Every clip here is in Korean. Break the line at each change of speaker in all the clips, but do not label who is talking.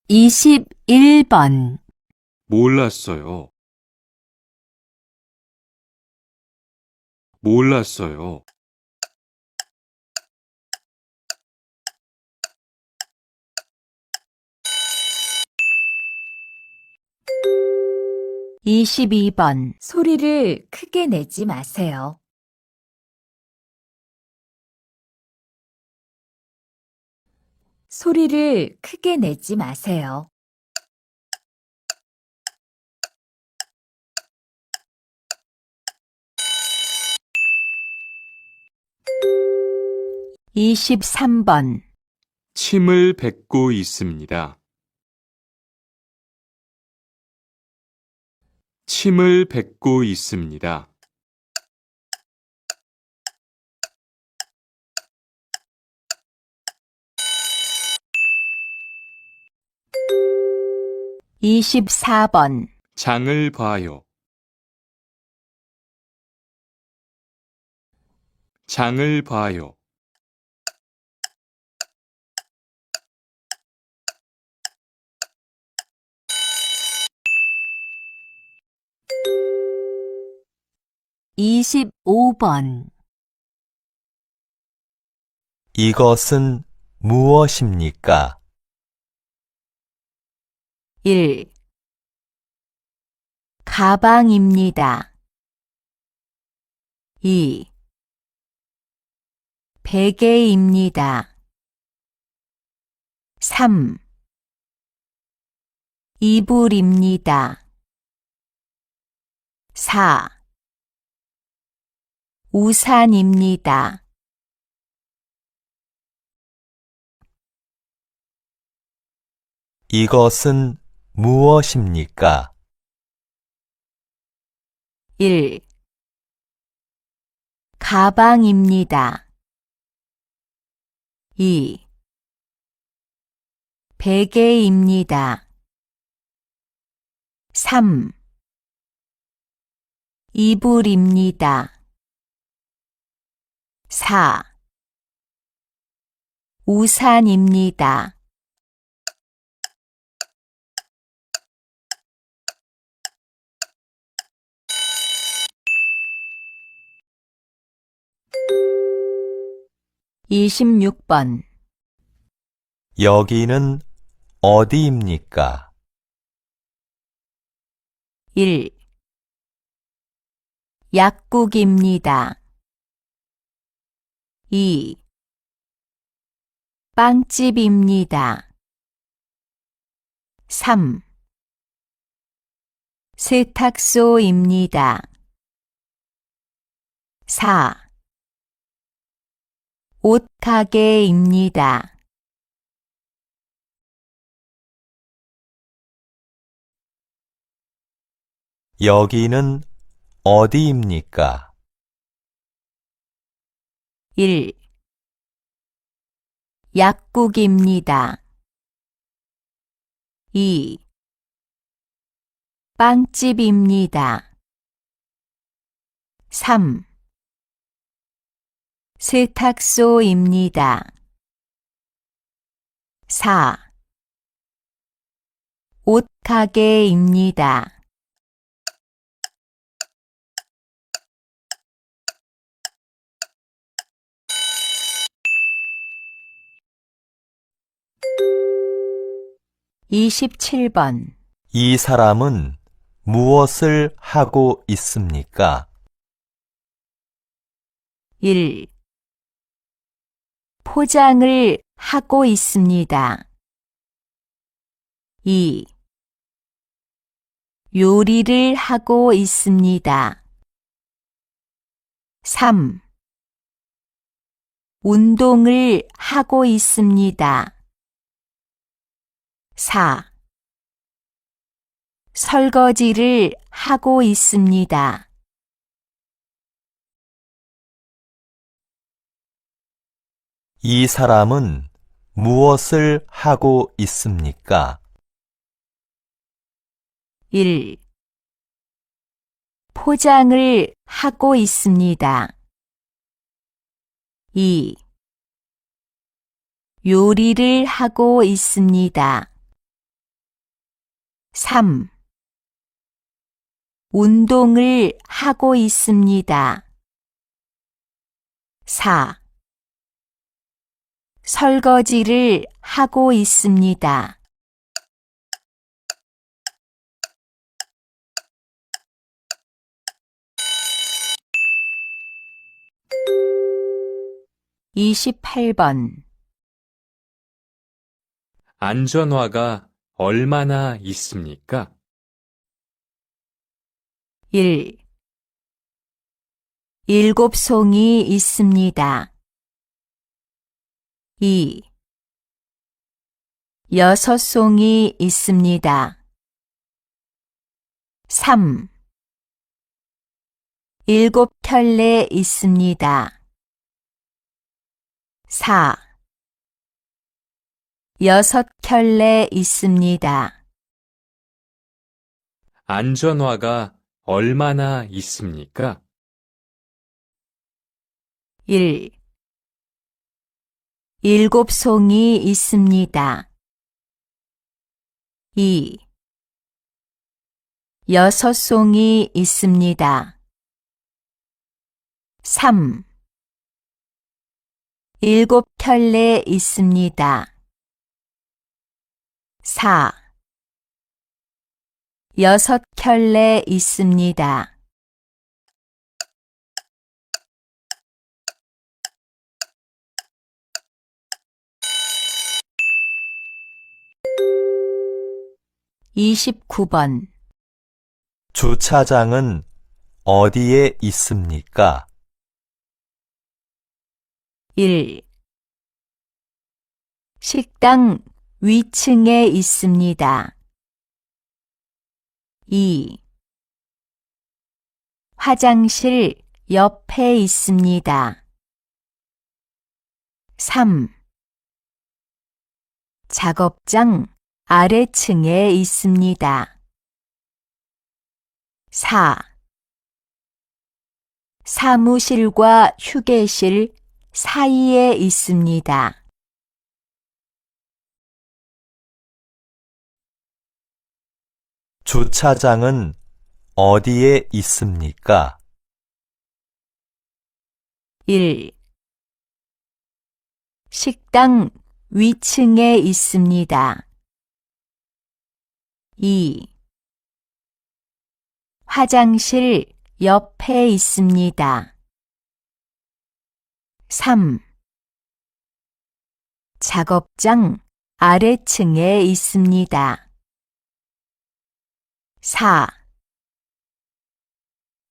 21번
몰랐어요. 몰랐어요.
22번
소리를 크게 내지 마세요. 소리를 크게 내지 마세요.
23번
침을 뱉고 있습니다. 침을 뱉고 있습니다.
24번
장을 봐요. 장을 봐요.
25번
이것은 무엇입니까?
1. 가방입니다. 2. 베개입니다. 3. 이불입니다. 4. 우산입니다.
이것은 무엇입니까?
1. 가방입니다. 2. 베개입니다. 3. 이불입니다. 4. 우산입니다. 26번
여기는 어디입니까?
1. 약국입니다. 2. 빵집입니다. 3. 세탁소입니다. 4. 옷가게입니다.
여기는 어디입니까?
1. 약국입니다. 2. 빵집입니다. 3. 세탁소입니다. 4. 옷가게입니다. 27번
이 사람은 무엇을 하고 있습니까?
1. 포장을 하고 있습니다. 2. 요리를 하고 있습니다. 3. 운동을 하고 있습니다. 4. 설거지를 하고 있습니다.
이 사람은 무엇을 하고 있습니까?
1. 포장을 하고 있습니다. 2. 요리를 하고 있습니다. 3. 운동을 하고 있습니다. 4. 설거지를 하고 있습니다. 28번
안전화가 얼마나 있습니까?
1. 7송이 있습니다. 2. 6송이 있습니다. 3. 7켤레 있습니다. 4. 6켤레 있습니다.
안전화가 얼마나 있습니까?
1. 7송이 있습니다. 2. 6송이 있습니다. 3. 7켤레 있습니다. 4. 6켤레 있습니다. (29번)
주차장은 어디에 있습니까?
1. 식당 위층에 있습니다. 2. 화장실 옆에 있습니다. 3. 작업장 아래층에 있습니다. 4. 사무실과 휴게실 사이에 있습니다.
주차장은 어디에 있습니까?
1. 식당 위층에 있습니다. 2. 화장실 옆에 있습니다. 3. 작업장 아래층에 있습니다. 4.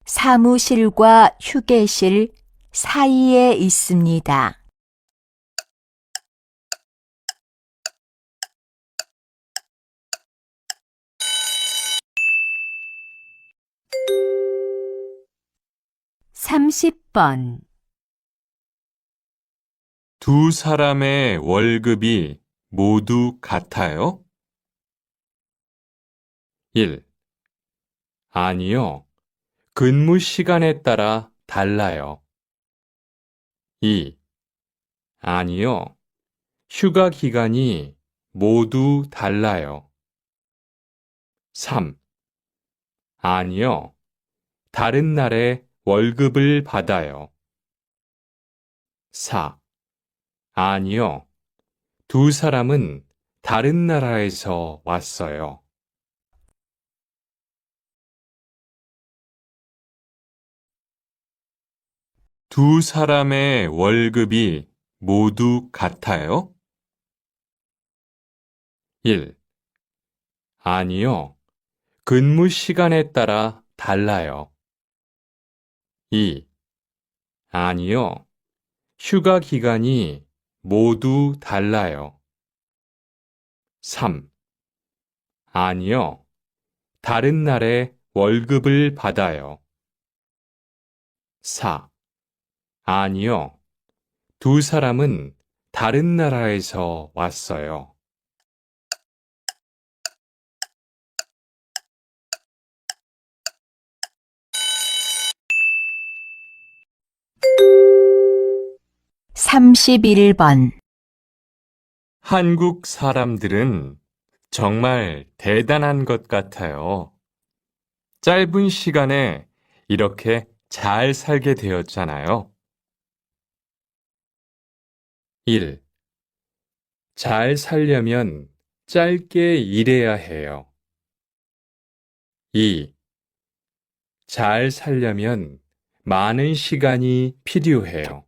사무실과 휴게실 사이에 있습니다. (30번)
두 사람의 월급이 모두 같아요? 1. 아니요. 근무 시간에 따라 달라요. 2. 아니요. 휴가 기간이 모두 달라요. 3. 아니요. 다른 날에 월급을 받아요. 4. 아니요. 두 사람은 다른 나라에서 왔어요. 두 사람의 월급이 모두 같아요? 1. 아니요. 근무 시간에 따라 달라요. 2. 아니요. 휴가 기간이 모두 달라요. 3. 아니요. 다른 날에 월급을 받아요. 4. 아니요. 두 사람은 다른 나라에서 왔어요.
(31번)
한국 사람들은 정말 대단한 것 같아요. 짧은 시간에 이렇게 잘 살게 되었잖아요. 1. 잘 살려면 짧게 일해야 해요. 2. 잘 살려면 많은 시간이 필요해요.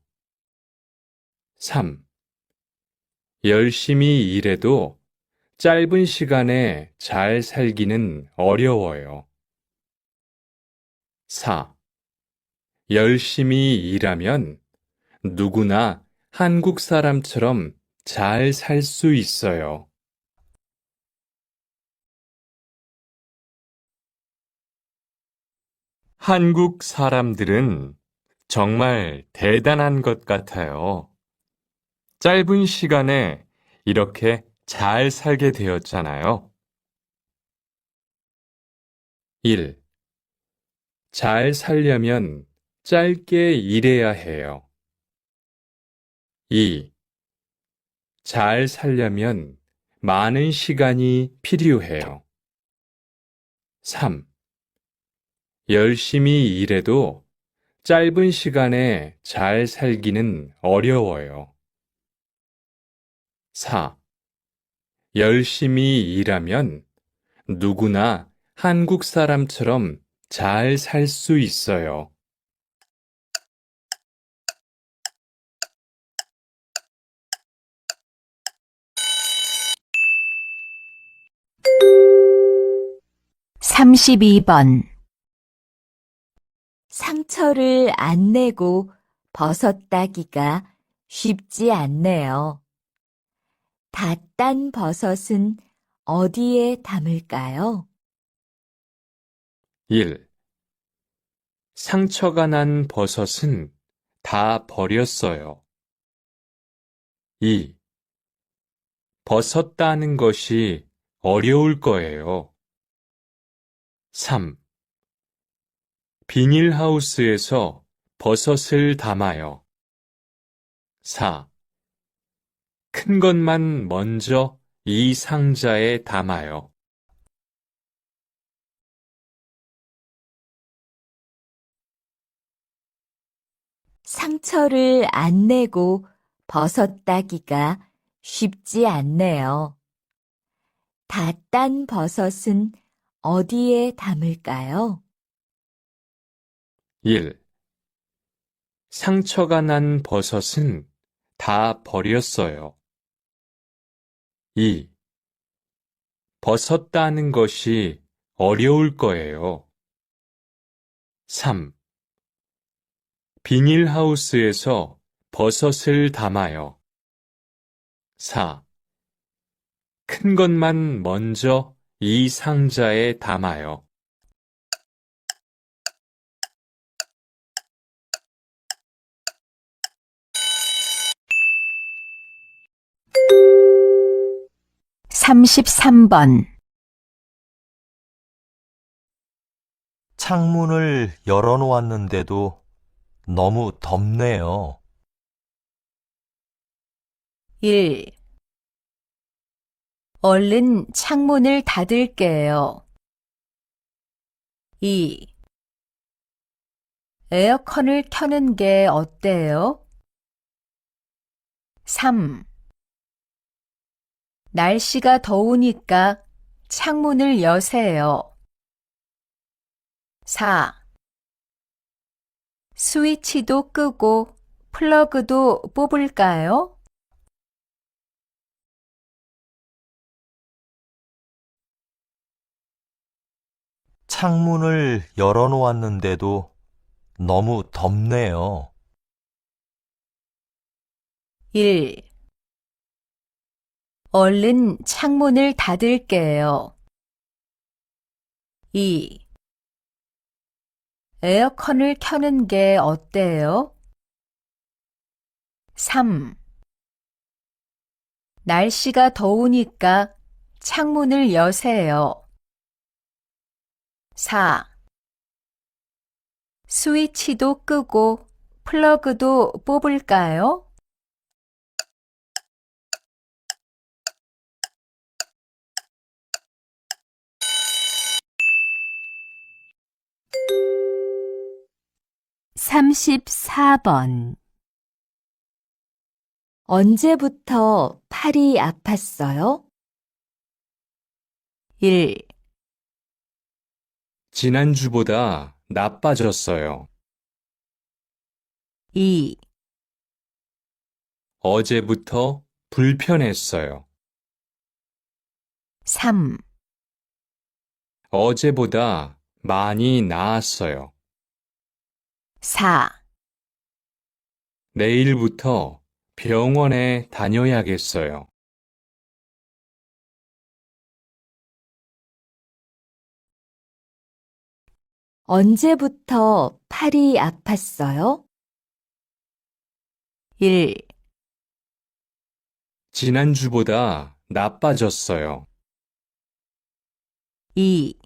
3. 열심히 일해도 짧은 시간에 잘 살기는 어려워요. 4. 열심히 일하면 누구나 한국 사람처럼 잘 살 수 있어요. 한국 사람들은 정말 대단한 것 같아요. 짧은 시간에 이렇게 잘 살게 되었잖아요. 1. 잘 살려면 짧게 일해야 해요. 2. 잘 살려면 많은 시간이 필요해요. 3. 열심히 일해도 짧은 시간에 잘 살기는 어려워요. 4. 열심히 일하면 누구나 한국 사람처럼 잘 살 수 있어요.
삼십이 번
상처를 안 내고 버섯 따기가 쉽지 않네요. 다 딴 버섯은 어디에 담을까요?
1. 상처가 난 버섯은 다 버렸어요. 2. 버섯 따는 것이 어려울 거예요. 3. 비닐하우스에서 버섯을 담아요. 4. 큰 것만 먼저 이 상자에 담아요.
상처를 안 내고 버섯 따기가 쉽지 않네요. 다 딴 버섯은 어디에 담을까요?
1. 상처가 난 버섯은 다 버렸어요. 2. 버섯 따는 것이 어려울 거예요. 3. 비닐하우스에서 버섯을 담아요. 4. 큰 것만 먼저 이 상자에 담아요.
삼십삼 번
창문을 열어놓았는데도 너무 덥네요.
1. 얼른 창문을 닫을게요. 2. 에어컨을 켜는 게 어때요? 3. 날씨가 더우니까 창문을 여세요. 4. 스위치도 끄고 플러그도 뽑을까요?
창문을 열어놓았는데도 너무 덥네요.
1. 얼른 창문을 닫을게요. 2. 에어컨을 켜는 게 어때요? 3. 날씨가 더우니까 창문을 여세요. 4. 스위치도 끄고 플러그도 뽑을까요? 34번.
언제부터 팔이 아팠어요?
1,
지난주보다 나빠졌어요.
2,
어제부터 불편했어요.
3,
어제보다 많이 나았어요.
4,
내일부터 병원에 다녀야겠어요.
언제부터 팔이 아팠어요?
1,
지난주보다 나빠졌어요.
2,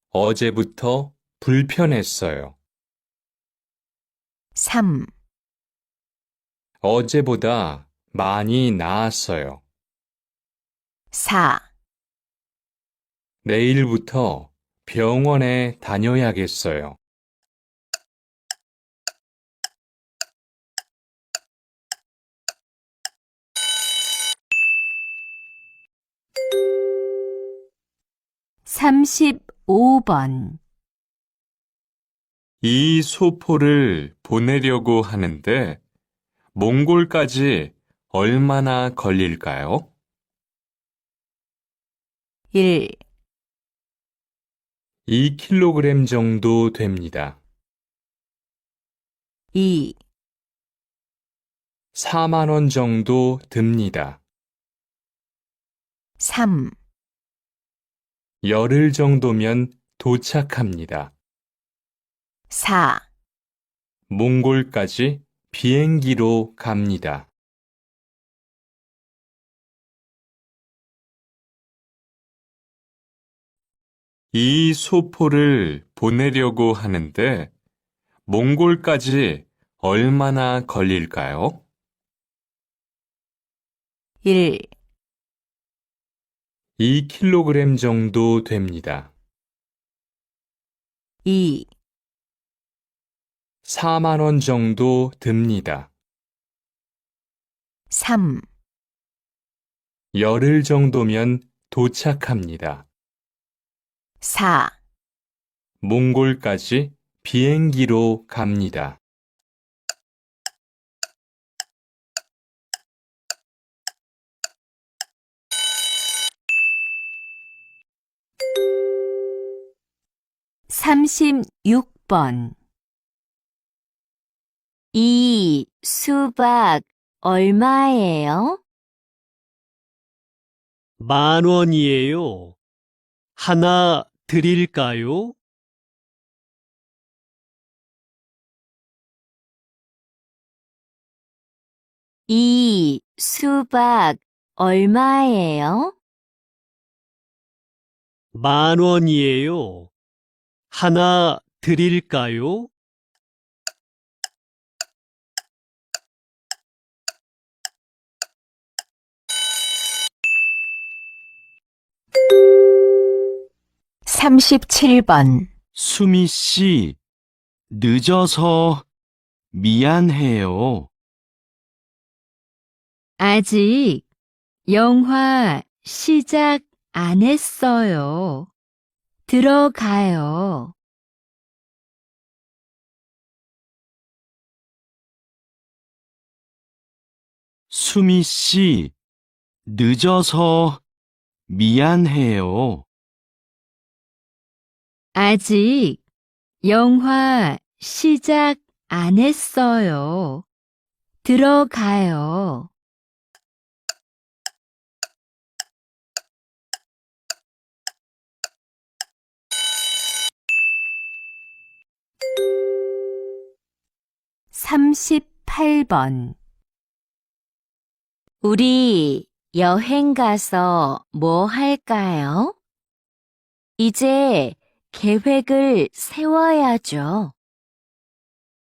어제부터 불편했어요.
3,
어제보다 많이 나았어요.
4,
내일부터 병원에 다녀야겠어요.
삼십오 번.
이 소포를 보내려고 하는데 몽골까지 얼마나 걸릴까요?
1,
2kg 정도 됩니다.
2,
4만 원 정도 듭니다.
3,
열흘 정도면 도착합니다.
4,
몽골까지 비행기로 갑니다. 이 소포를 보내려고 하는데 몽골까지 얼마나 걸릴까요?
1,
2kg 정도 됩니다.
2,
4만 원 정도 듭니다.
3,
열흘 정도면 도착합니다.
4,
몽골까지 비행기로 갑니다.
삼십육 번.
이 수박 얼마예요?
10,000원이에요. 하나 드릴까요?
이 수박 얼마예요?
10,000원이에요. 하나 드릴까요?
삼십칠 번.
수미 씨, 늦어서 미안해요.
아직 영화 시작 안 했어요. 들어가요.
수미 씨, 늦어서 미안해요.
아직 영화 시작 안 했어요. 들어가요. 삼십팔 번.
우리 여행 가서 뭐 할까요? 이제 계획을 세워야죠.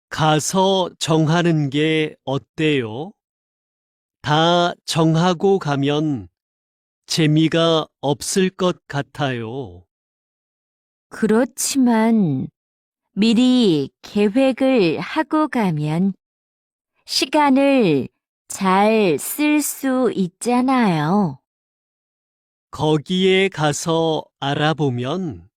가서 정하는 게 어때요? 다 정하고 가면 재미가 없을 것 같아요.
그렇지만 미리 계획을 하고 가면 시간을 잘 쓸 수 있잖아요.
거기에 가서 알아보면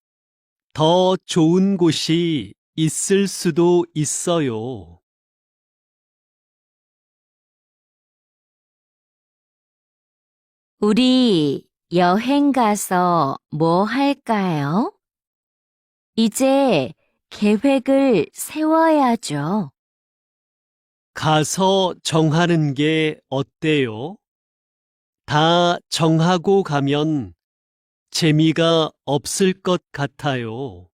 더 좋은 곳이 있을 수도 있어요.
우리 여행 가서 뭐 할까요? 이제 계획을 세워야죠.
가서 정하는 게 어때요? 다 정하고 가면 재미가 없을 것 같아요.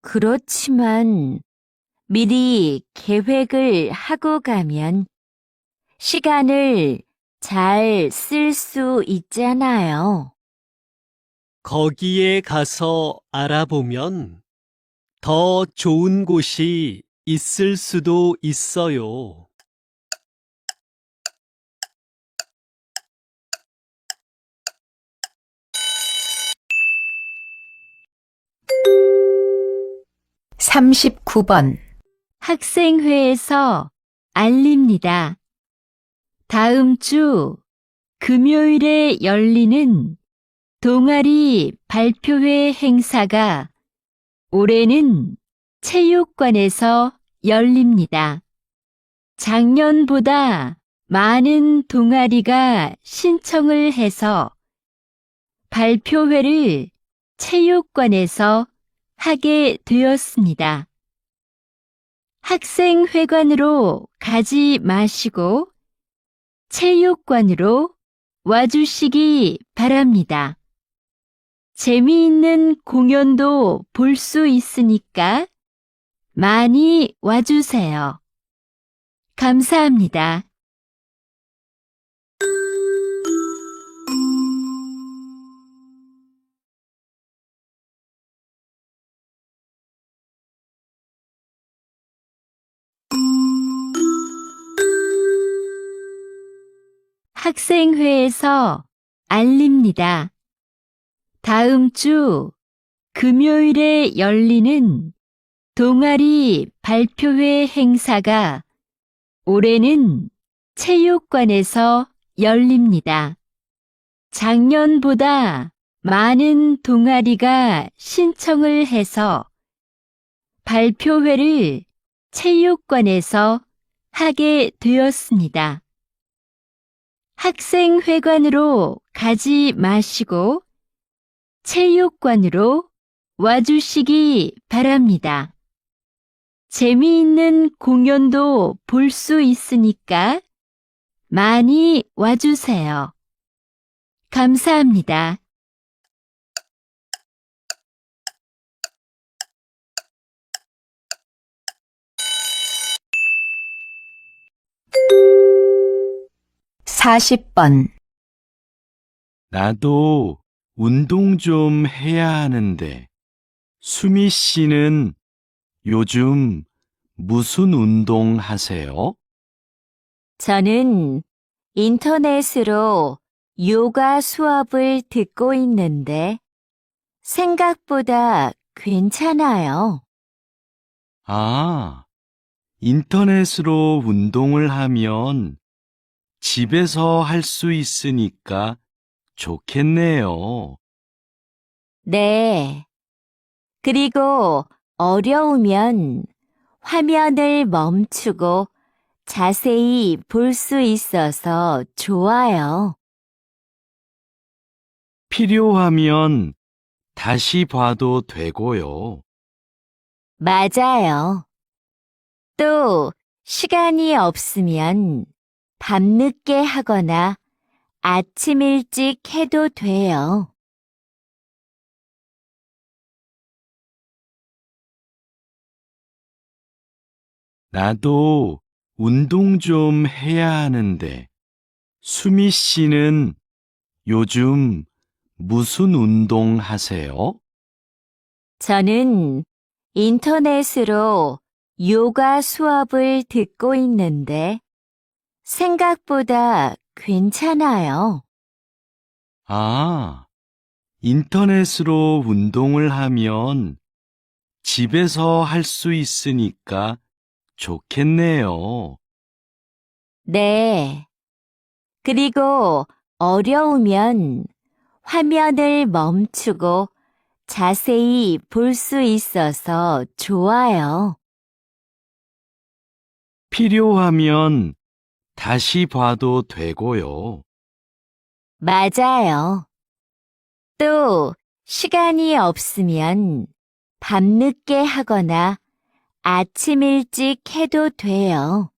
그렇지만 미리 계획을 하고 가면 시간을 잘 쓸 수 있잖아요.
거기에 가서 알아보면 더 좋은 곳이 있을 수도 있어요.
학생회에서 알립니다. 다음 주 금요일에 열리는 동아리 발표회 행사가 올해는 체육관에서 열립니다. 작년보다 많은 동아리가 신청을 해서 발표회를 체육관에서 하게 되었습니다. 학생회관으로 가지 마시고 체육관으로 와주시기 바랍니다. 재미있는 공연도 볼 수 있으니까 많이 와주세요. 감사합니다. 학생회에서 알립니다. 다음 주 금요일에 열리는 동아리 발표회 행사가 올해는 체육관에서 열립니다. 작년보다 많은 동아리가 신청을 해서 발표회를 체육관에서 하게 되었습니다. 학생회관으로 가지 마시고 체육관으로 와주시기 바랍니다. 재미있는 공연도 볼 수 있으니까 많이 와주세요. 감사합니다.
나도 운동 좀 해야 하는데, 수미 씨는 요즘 무슨 운동 하세요?
저는 인터넷으로 요가 수업을 듣고 있는데 생각보다 괜찮아요.
아, 인터넷으로 운동을 하면 집에서 할 수 있으니까 좋겠네요.
네. 그리고 어려우면 화면을 멈추고 자세히 볼 수 있어서 좋아요.
필요하면 다시 봐도 되고요.
맞아요. 또 시간이 없으면 밤늦게 하거나 아침 일찍 해도 돼요.
나도 운동 좀 해야 하는데, 수미 씨는 요즘 무슨 운동 하세요?
저는 인터넷으로 요가 수업을 듣고 있는데 생각보다 괜찮아요.
아, 인터넷으로 운동을 하면 집에서 할 수 있으니까 좋겠네요.
네. 그리고 어려우면 화면을 멈추고 자세히 볼 수 있어서 좋아요.
필요하면 다시 봐도 되고요.
맞아요. 또 시간이 없으면 밤늦게 하거나 아침 일찍 해도 돼요.